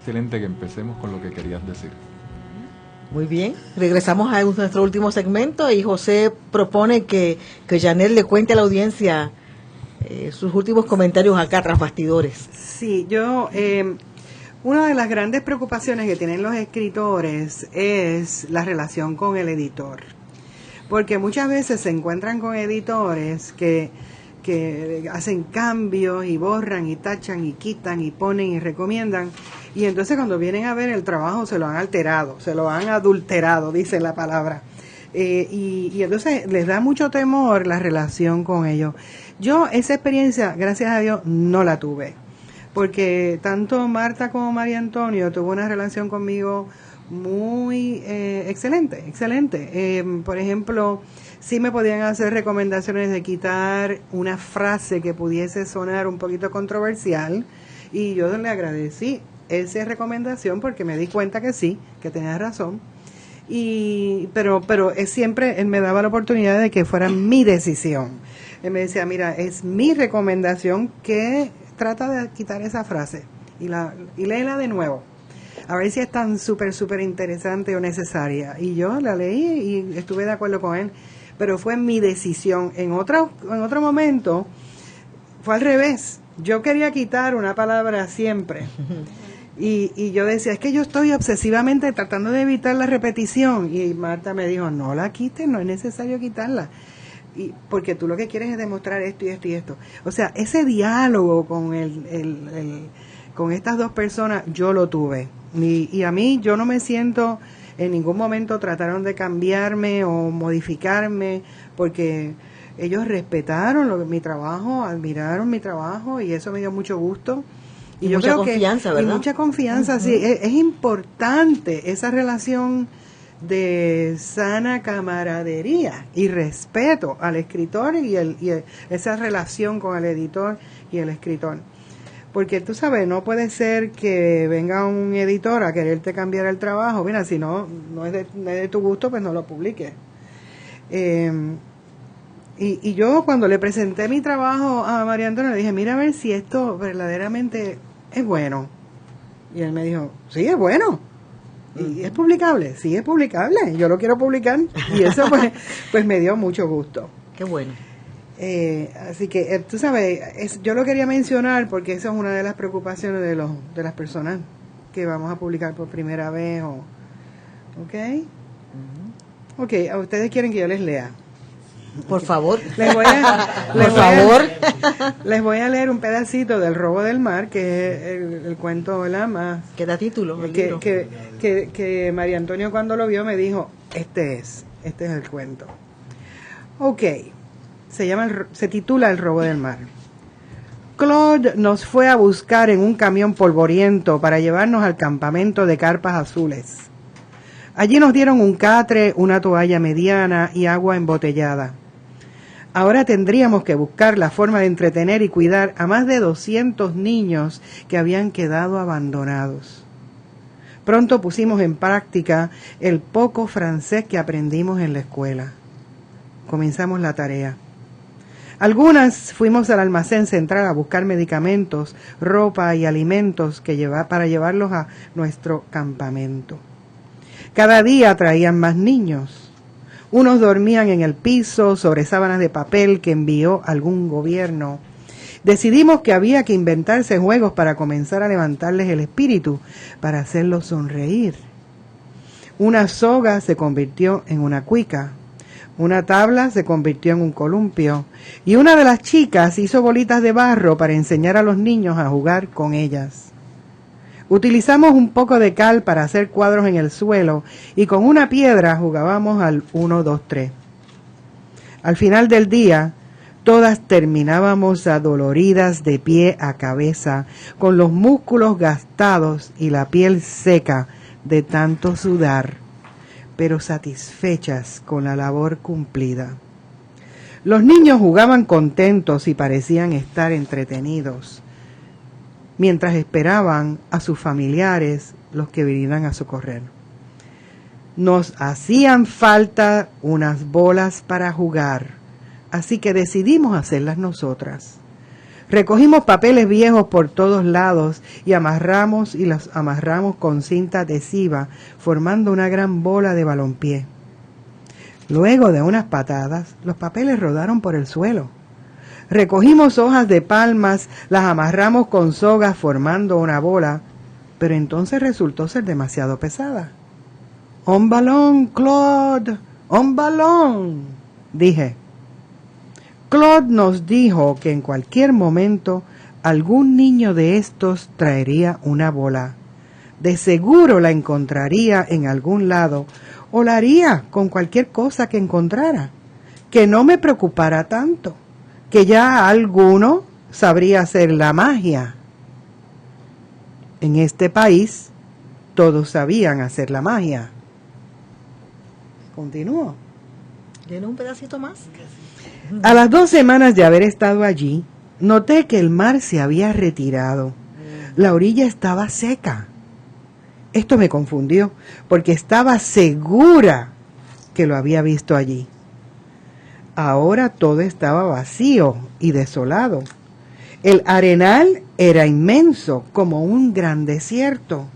Excelente que empecemos con lo que querías decir. Muy bien, regresamos a nuestro último segmento y José propone que Janet le cuente a la audiencia sus últimos comentarios acá tras bastidores. Sí, una de las grandes preocupaciones que tienen los escritores es la relación con el editor, porque muchas veces se encuentran con editores que hacen cambios y borran y tachan y quitan y ponen y recomiendan, y entonces cuando vienen a ver el trabajo se lo han alterado, se lo han adulterado, dice la palabra. Y entonces les da mucho temor la relación con ellos. Yo esa experiencia, gracias a Dios, no la tuve, porque tanto Marta como María Antonio tuvo una relación conmigo muy excelente. Por ejemplo, sí me podían hacer recomendaciones de quitar una frase que pudiese sonar un poquito controversial, y yo le agradecí esa recomendación porque me di cuenta que sí, que tenía razón. Pero es siempre él me daba la oportunidad de que fuera mi decisión. Él me decía, mira, es mi recomendación que trata de quitar esa frase y léela de nuevo, a ver si es tan súper interesante o necesaria. Y yo la leí y estuve de acuerdo con él, pero fue mi decisión. En otro momento fue al revés. Yo quería quitar una palabra siempre. Y yo decía, es que yo estoy obsesivamente tratando de evitar la repetición. Y Marta me dijo, no la quites, no es necesario quitarla. Porque tú lo que quieres es demostrar esto y esto y esto. O sea, ese diálogo con con estas dos personas, yo lo tuve. Y a mí, yo no me siento, en ningún momento trataron de cambiarme o modificarme, porque ellos respetaron mi trabajo, admiraron mi trabajo, y eso me dio mucho gusto. Y yo mucha creo confianza, ¿verdad? Y mucha confianza, sí. Es importante esa relación de sana camaradería y respeto al escritor y esa relación con el editor y el escritor. Porque tú sabes, no puede ser que venga un editor a quererte cambiar el trabajo. Mira, si no es de tu gusto, pues no lo publiques. Y yo cuando le presenté mi trabajo a María Antonio, le dije, mira a ver si esto verdaderamente es bueno. Y él me dijo, sí, es bueno. ¿Y es publicable? Sí, es publicable. Yo lo quiero publicar. Y eso pues me dio mucho gusto. Qué bueno. Así que, tú sabes, yo lo quería mencionar porque esa es una de las preocupaciones de las personas que vamos a publicar por primera vez. ¿Ok? Ok, ¿a ustedes quieren que yo les lea? Por favor. Les voy a leer un pedacito del Robo del Mar, que es el cuento, ¿verdad? Más que da título. Que María Antonio, cuando lo vio, me dijo, este es el cuento. Ok, se titula El Robo del Mar. Claude nos fue a buscar en un camión polvoriento para llevarnos al campamento de carpas azules. Allí nos dieron un catre, una toalla mediana y agua embotellada. Ahora tendríamos que buscar la forma de entretener y cuidar a más de 200 niños que habían quedado abandonados. Pronto pusimos en práctica el poco francés que aprendimos en la escuela. Comenzamos la tarea. Algunas fuimos al almacén central a buscar medicamentos, ropa y alimentos para llevarlos a nuestro campamento. Cada día traían más niños. Unos dormían en el piso sobre sábanas de papel que envió algún gobierno. Decidimos que había que inventarse juegos para comenzar a levantarles el espíritu, para hacerlos sonreír. Una soga se convirtió en una cuica. Una tabla se convirtió en un columpio. Y una de las chicas hizo bolitas de barro para enseñar a los niños a jugar con ellas. Utilizamos un poco de cal para hacer cuadros en el suelo y con una piedra jugábamos al 1, 2, 3. Al final del día, todas terminábamos adoloridas de pie a cabeza, con los músculos gastados y la piel seca de tanto sudar, pero satisfechas con la labor cumplida. Los niños jugaban contentos y parecían estar entretenidos, mientras esperaban a sus familiares, los que vinieran a socorrer. Nos hacían falta unas bolas para jugar, así que decidimos hacerlas nosotras. Recogimos papeles viejos por todos lados y las amarramos con cinta adhesiva, formando una gran bola de balompié. Luego de unas patadas, los papeles rodaron por el suelo. Recogimos hojas de palmas, las amarramos con sogas formando una bola, pero entonces resultó ser demasiado pesada. «Un balón, Claude, un balón», dije. Claude nos dijo que en cualquier momento algún niño de estos traería una bola. De seguro la encontraría en algún lado o la haría con cualquier cosa que encontrara, que no me preocupara tanto, que ya alguno sabría hacer la magia. En este país todos sabían hacer la magia. Continúo. ¿Tiene un pedacito más? A las 2 semanas de haber estado allí, noté que el mar se había retirado. La orilla estaba seca. Esto me confundió, porque estaba segura que lo había visto allí. Ahora todo estaba vacío y desolado. El arenal era inmenso, como un gran desierto.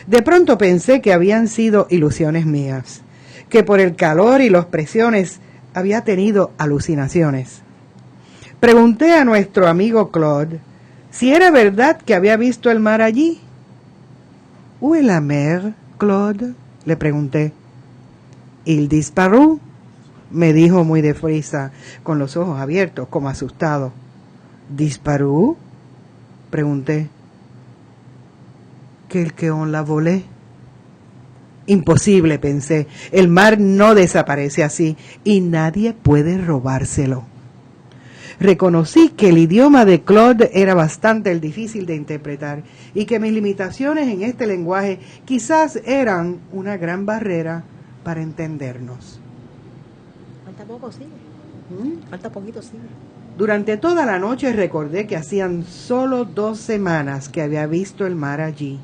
De pronto pensé que habían sido ilusiones mías, que por el calor y las presiones había tenido alucinaciones. Pregunté a nuestro amigo Claude si era verdad que había visto el mar allí. ¿Où est la mer, Claude?, le pregunté. Il disparut, me dijo muy deprisa, con los ojos abiertos, como asustado. ¿Disparut?, pregunté. ¿Que on la volé? Imposible, pensé. El mar no desaparece así y nadie puede robárselo. Reconocí que el idioma de Claude era bastante difícil de interpretar y que mis limitaciones en este lenguaje quizás eran una gran barrera para entendernos. Falta poco, sigue. Falta poquito, sigue. Durante toda la noche recordé que hacían solo 2 semanas que había visto el mar allí.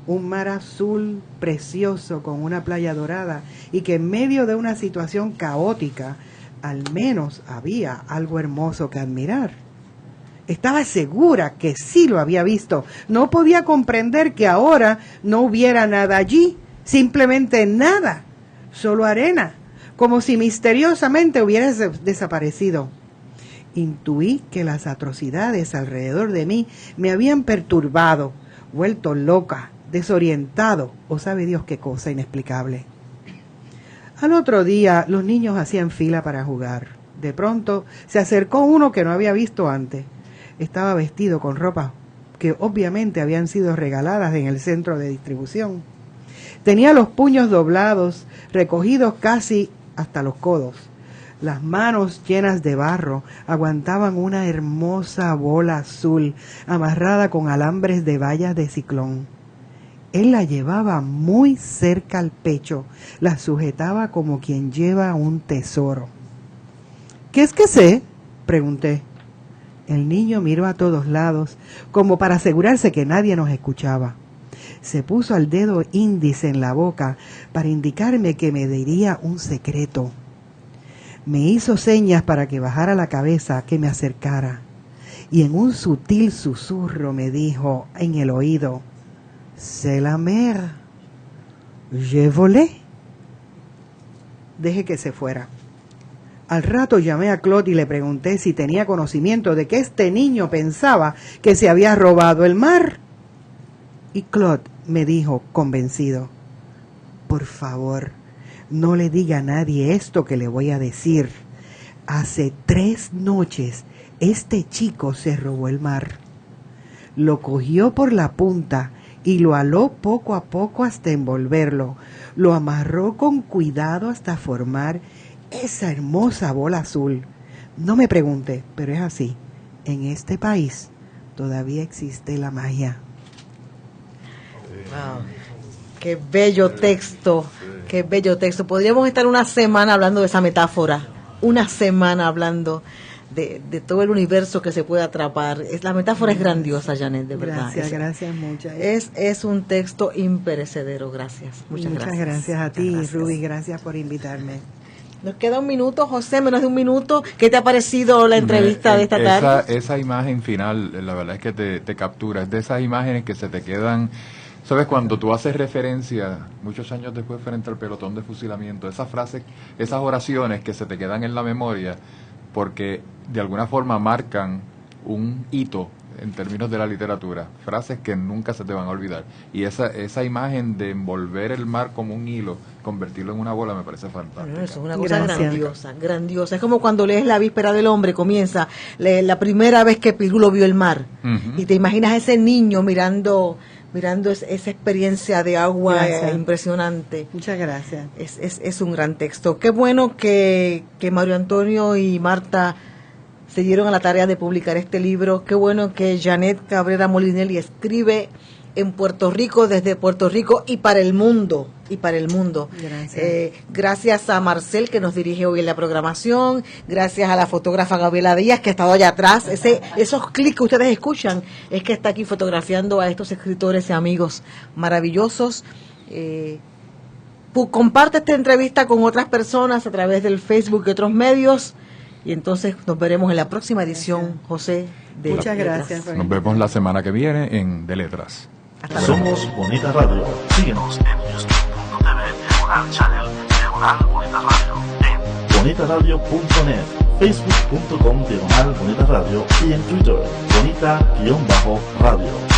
Un mar azul precioso con una playa dorada y que en medio de una situación caótica al menos había algo hermoso que admirar. Estaba segura que sí lo había visto. No podía comprender que ahora no hubiera nada allí, simplemente nada, solo arena, como si misteriosamente hubiera desaparecido. Intuí que las atrocidades alrededor de mí me habían perturbado, vuelto loca, desorientado, o sabe Dios qué cosa inexplicable. Al otro día los niños hacían fila para jugar. De pronto se acercó uno que no había visto antes. Estaba vestido con ropa que obviamente habían sido regaladas en el centro de distribución. Tenía los puños doblados, recogidos casi hasta los codos. Las manos llenas de barro aguantaban una hermosa bola azul amarrada con alambres de vallas de ciclón. Él la llevaba muy cerca al pecho, la sujetaba como quien lleva un tesoro. ¿Qué es que sé?, pregunté. El niño miró a todos lados, como para asegurarse que nadie nos escuchaba. Se puso el dedo índice en la boca para indicarme que me diría un secreto. Me hizo señas para que bajara la cabeza, que me acercara, y en un sutil susurro me dijo en el oído: «C'est la mer. Je volé». Dejé que se fuera. Al rato llamé a Claude y le pregunté si tenía conocimiento de que este niño pensaba que se había robado el mar. Y Claude me dijo, convencido: «Por favor, no le diga a nadie esto que le voy a decir. Hace 3 noches este chico se robó el mar. Lo cogió por la punta y lo aló poco a poco hasta envolverlo. Lo amarró con cuidado hasta formar esa hermosa bola azul. No me pregunte, pero es así. En este país todavía existe la magia». Wow. Qué bello texto, qué bello texto. Podríamos estar una semana hablando de esa metáfora, una semana hablando de todo el universo que se puede atrapar. La metáfora es grandiosa, Janet, de verdad. Gracias muchas. Es un texto imperecedero, gracias. Muchas gracias a ti, Ruby, gracias por invitarme. Nos queda 1 minuto, José, menos de 1 minuto. ¿Qué te ha parecido la entrevista de esta tarde? Esa imagen final, la verdad es que te captura. Es de esas imágenes que se te quedan. ¿Sabes? Cuando tú haces referencia, muchos años después, frente al pelotón de fusilamiento, esas frases, esas oraciones que se te quedan en la memoria, porque de alguna forma marcan un hito en términos de la literatura, frases que nunca se te van a olvidar. Y esa imagen de envolver el mar como un hilo, convertirlo en una bola, me parece fantástica. Bueno, eso es una cosa grandiosa. Es como cuando lees La víspera del hombre, comienza la primera vez que Pirulo vio el mar. Y te imaginas a ese niño mirando mirando esa experiencia de agua impresionante. Muchas gracias. Es un gran texto. Qué bueno que Mario Antonio y Marta se dieron a la tarea de publicar este libro. Qué bueno que Janet Cabrera Molinelli escribe en Puerto Rico, desde Puerto Rico y para el mundo. Gracias. Gracias a Marcel, que nos dirige hoy en la programación. Gracias a la fotógrafa Gabriela Díaz, que ha estado allá atrás. Esos clics que ustedes escuchan es que está aquí fotografiando a estos escritores y amigos maravillosos. Comparte esta entrevista con otras personas a través del Facebook y otros medios. Y entonces nos veremos en la próxima edición, José. Muchas gracias. Nos vemos la semana que viene en De Letras. Somos Bonita Radio. Síguenos en youtube.tv Diagonal Channel Diagonal Bonita Radio, en bonitaradio.net, facebook.com Diagonal Bonita Radio y en Twitter Bonita-Radio.